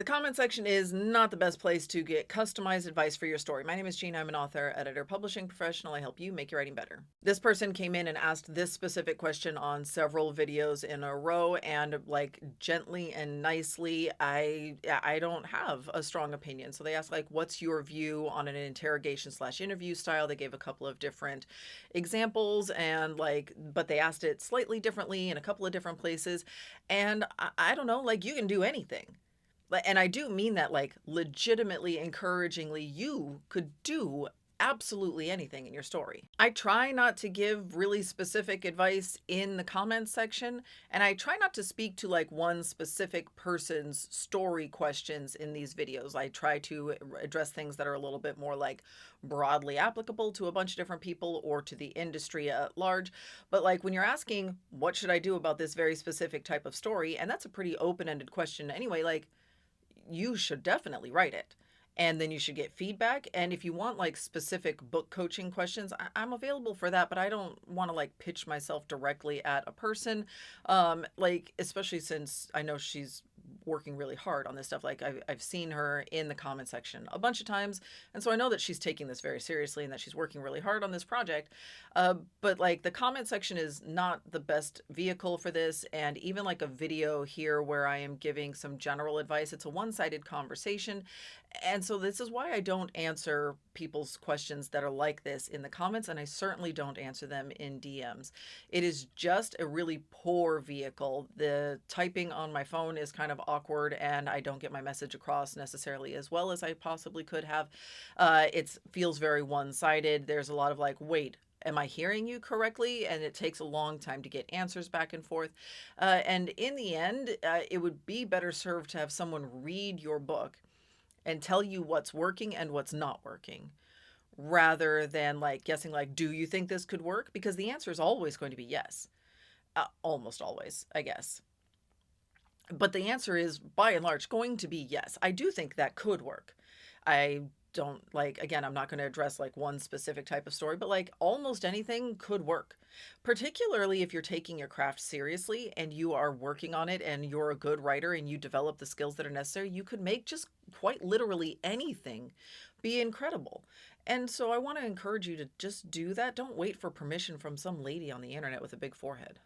The comment section is not the best place to get customized advice for your story. My name is Jean. I'm an author, editor, publishing professional. I help you make your writing better. This person came in and asked this specific question on several videos in a row, and like gently and nicely, I don't have a strong opinion. So they asked like, what's your view on an interrogation/interview style? They gave a couple of different examples and like, but they asked it slightly differently in a couple of different places. And I don't know, like you can do anything. And I do mean that like legitimately encouragingly, you could do absolutely anything in your story. I try not to give really specific advice in the comments section, and I try not to speak to like one specific person's story questions in these videos. I try to address things that are a little bit more like broadly applicable to a bunch of different people or to the industry at large. But like when you're asking, what should I do about this very specific type of story? And that's a pretty open-ended question anyway, like you should definitely write it. And then you should get feedback. And if you want like specific book coaching questions, I'm available for that, but I don't want to like pitch myself directly at a person. Like, especially since I know she's working really hard on this stuff. Like I've seen her in the comment section a bunch of times. And so I know that she's taking this very seriously and that she's working really hard on this project. But like the comment section is not the best vehicle for this. And even like a video here where I am giving some general advice, it's a one-sided conversation. And so this is why I don't answer people's questions that are like this in the comments, and I certainly don't answer them in DMs. It is just a really poor vehicle. The typing on my phone is kind of awkward, and I don't get my message across necessarily as well as I possibly could have. It feels very one-sided. There's a lot of like, wait, am I hearing you correctly? And it takes a long time to get answers back and forth. And in the end, it would be better served to have someone read your book and tell you what's working and what's not working, rather than like guessing like, do you think this could work? Because the answer is always going to be yes. Almost always, I guess. But the answer is by and large going to be yes. I do think that could work. I don't like, again, I'm not going to address like one specific type of story, but like almost anything could work, particularly if you're taking your craft seriously and you are working on it and you're a good writer and you develop the skills that are necessary. You could make just quite literally anything be incredible. And so I want to encourage you to just do that. Don't wait for permission from some lady on the internet with a big forehead.